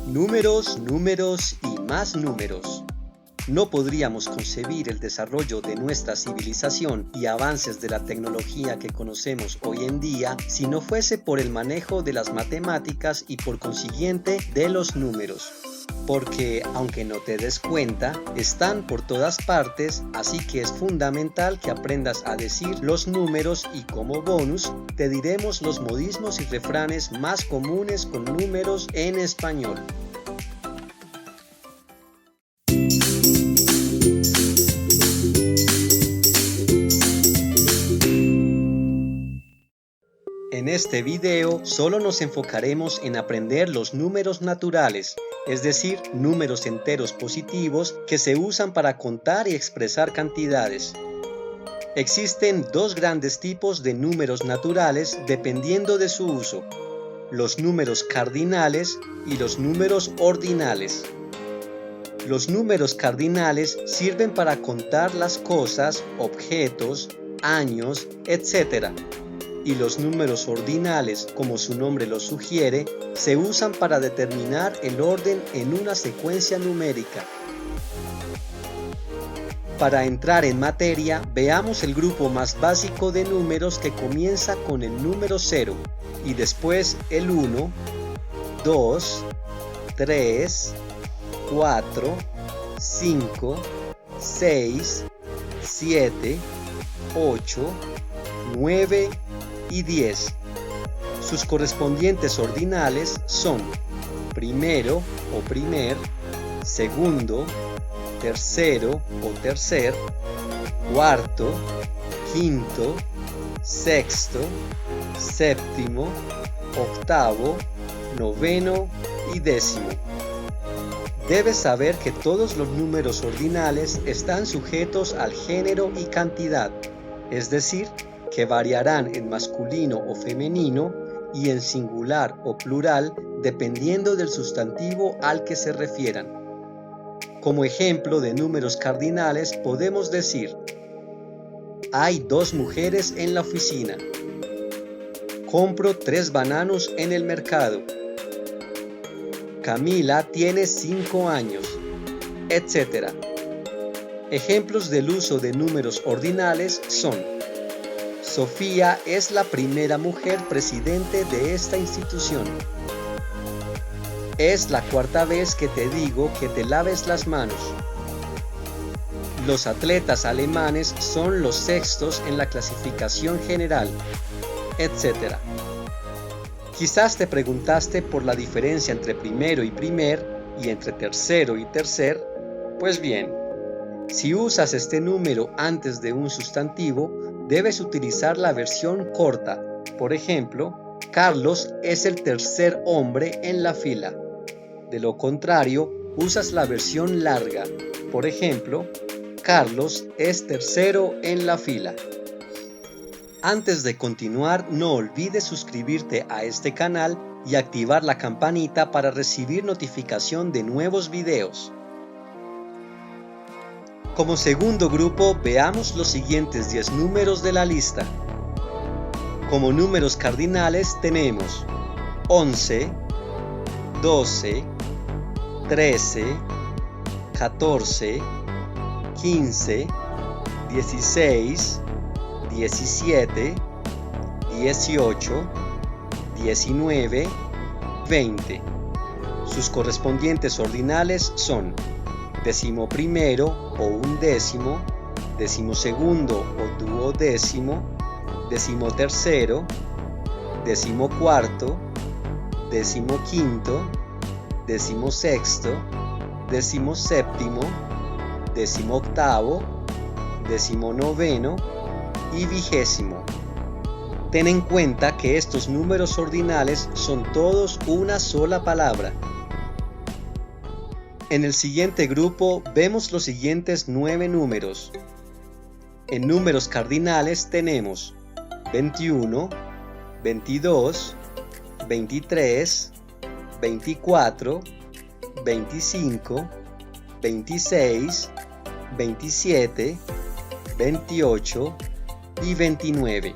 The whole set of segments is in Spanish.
Números, números y más números. No podríamos concebir el desarrollo de nuestra civilización y avances de la tecnología que conocemos hoy en día si no fuese por el manejo de las matemáticas y por consiguiente de los números. Porque, aunque no te des cuenta, están por todas partes, así que es fundamental que aprendas a decir los números y como bonus te diremos los modismos y refranes más comunes con números en español. En este video solo nos enfocaremos en aprender los números naturales, es decir, números enteros positivos que se usan para contar y expresar cantidades. Existen dos grandes tipos de números naturales dependiendo de su uso: los números cardinales y los números ordinales. Los números cardinales sirven para contar las cosas, objetos, años, etc. Y los números ordinales, como su nombre lo sugiere, se usan para determinar el orden en una secuencia numérica. Para entrar en materia, veamos el grupo más básico de números que comienza con el número 0 y después el 1, 2, 3, 4, 5, 6, 7, 8, 9 y 10. Sus correspondientes ordinales son primero o primer, segundo, tercero o tercer, cuarto, quinto, sexto, séptimo, octavo, noveno y décimo. Debes saber que todos los números ordinales están sujetos al género y cantidad, es decir, que variarán en masculino o femenino y en singular o plural dependiendo del sustantivo al que se refieran. Como ejemplo de números cardinales podemos decir: hay 2 mujeres en la oficina. Compro 3 bananos en el mercado. Camila tiene 5 años, etc. Ejemplos del uso de números ordinales son: Sofía es la primera mujer presidente de esta institución. Es la 4ª vez que te digo que te laves las manos. Los atletas alemanes son los 6º en la clasificación general, etc. Quizás te preguntaste por la diferencia entre primero y primer y entre tercero y tercer. Pues bien, si usas este número antes de un sustantivo, debes utilizar la versión corta. Por ejemplo, Carlos es el 3er hombre en la fila. De lo contrario, usas la versión larga. Por ejemplo, Carlos es 3º en la fila. Antes de continuar, no olvides suscribirte a este canal y activar la campanita para recibir notificación de nuevos videos. Como segundo grupo, veamos los siguientes 10 números de la lista. Como números cardinales tenemos 11, 12, 13, 14, 15, 16, 17, 18, 19, 20. Sus correspondientes ordinales son décimo primero o undécimo, décimo segundo o duodécimo, décimo tercero, décimo cuarto, décimo quinto, décimo sexto, décimo séptimo, décimo octavo, décimo noveno y 20º. Ten en cuenta que estos números ordinales son todos una sola palabra. En el siguiente grupo vemos los siguientes 9 números. En números cardinales tenemos 21, 22, 23, 24, 25, 26, 27, 28 y 29.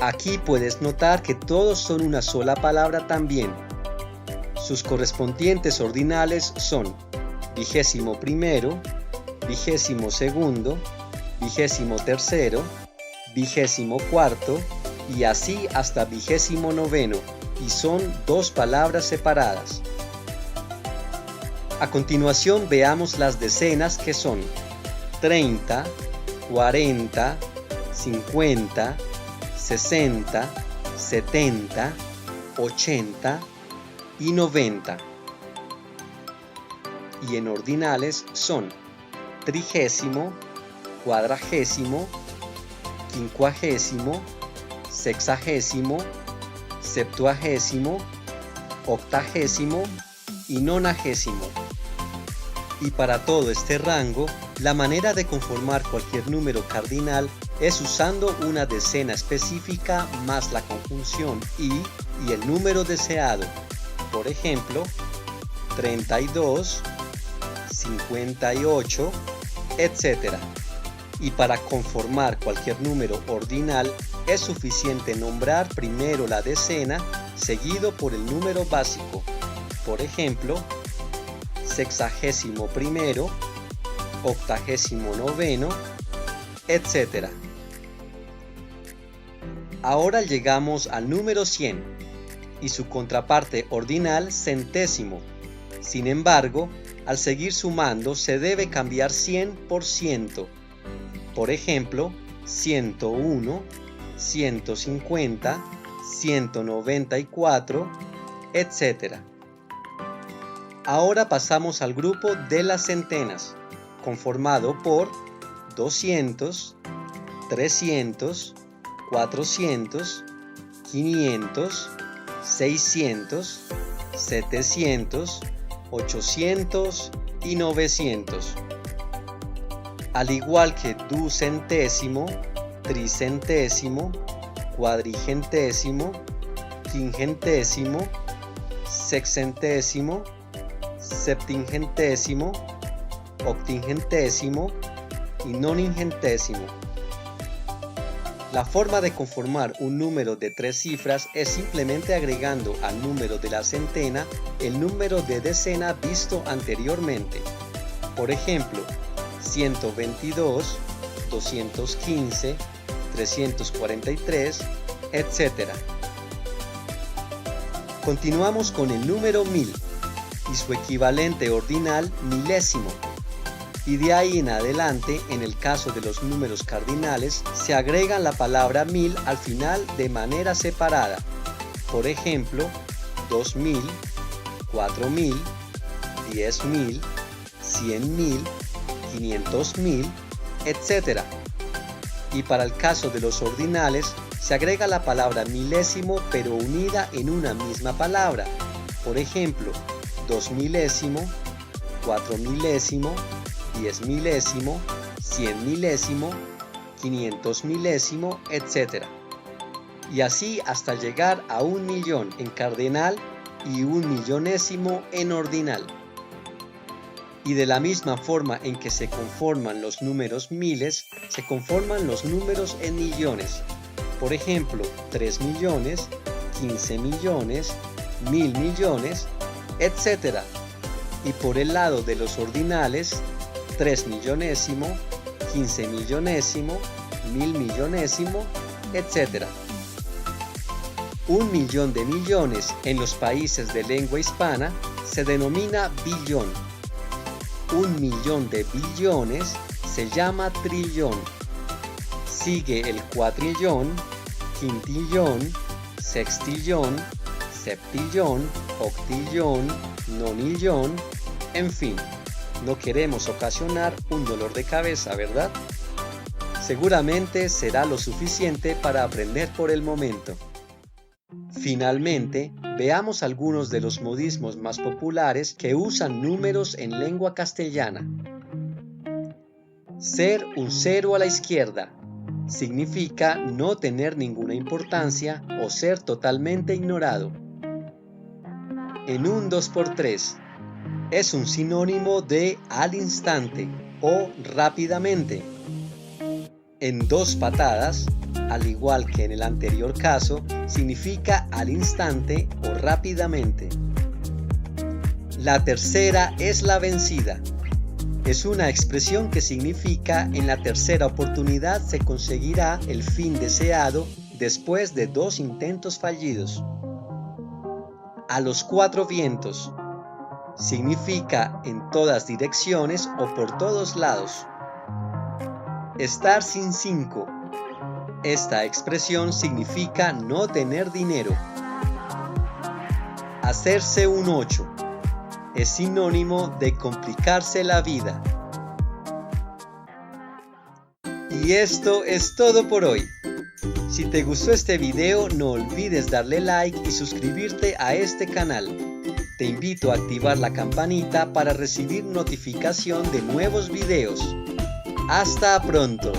Aquí puedes notar que todos son una sola palabra también. Sus correspondientes ordinales son 21º, 22º, 23º, 24º y así hasta 29º, y son dos palabras separadas. A continuación veamos las decenas, que son 30, 40, 50, 60, 70, 80 y 90. Y en ordinales son 30º, 40º, 50º, 60º, 70º, 80º y 90º. Y para todo este rango, la manera de conformar cualquier número cardinal es usando una decena específica más la conjunción y el número deseado. Por ejemplo, 32, 58, etc. Y para conformar cualquier número ordinal es suficiente nombrar primero la decena seguido por el número básico. Por ejemplo, 61º, 89º, etc. Ahora llegamos al número 100 y su contraparte ordinal centésimo. Sin embargo, al seguir sumando se debe cambiar 100 por 100. Por ejemplo, 101, 150, 194, etc. Ahora pasamos al grupo de las centenas, conformado por 200, 300, 400, 500, 600, 700, 800 y 900. Al igual que ducentésimo, tricentésimo, cuadrigentésimo, quingentésimo, sexcentésimo, septingentésimo, octingentésimo y noningentésimo. La forma de conformar un número de 3 cifras es simplemente agregando al número de la centena el número de decena visto anteriormente. Por ejemplo, 122, 215, 343, etc. Continuamos con el número 1000 y su equivalente ordinal milésimo. Y de ahí en adelante, en el caso de los números cardinales, se agregan la palabra 1000 al final de manera separada. Por ejemplo, 2000, 4000, 10.000, 100.000, 500.000, etc. Y para el caso de los ordinales, se agrega la palabra milésimo pero unida en una misma palabra. Por ejemplo, 2000º, 4000º, 10.000º, 100.000º, 500.000º, etc. Y así hasta llegar a 1.000.000 en cardinal y 1.000.000º en ordinal. Y de la misma forma en que se conforman los números miles, se conforman los números en millones. Por ejemplo, 3 millones, 15 millones, 1.000 millones, etc. Y por el lado de los ordinales, 3 millonésimo, 15 millonésimo, 1.000 millonésimo, etc. 1.000.000 de millones en los países de lengua hispana se denomina billón. 1.000.000 de billones se llama trillón. Sigue el cuatrillón, quintillón, sextillón, septillón, octillón, nonillón, en fin. No queremos ocasionar un dolor de cabeza, ¿verdad? Seguramente será lo suficiente para aprender por el momento. Finalmente, veamos algunos de los modismos más populares que usan números en lengua castellana. Ser un cero a la izquierda significa no tener ninguna importancia o ser totalmente ignorado. En un 2x3 es un sinónimo de al instante o rápidamente. En 2 patadas, al igual que en el anterior caso, significa al instante o rápidamente. La tercera es la vencida. Es una expresión que significa en la tercera oportunidad se conseguirá el fin deseado después de 2 intentos fallidos. A los 4 vientos. Significa en todas direcciones o por todos lados. Estar sin 5. Esta expresión significa no tener dinero. Hacerse un 8. Es sinónimo de complicarse la vida. Y esto es todo por hoy. Si te gustó este video, no olvides darle like y suscribirte a este canal. Te invito a activar la campanita para recibir notificación de nuevos videos. ¡Hasta pronto!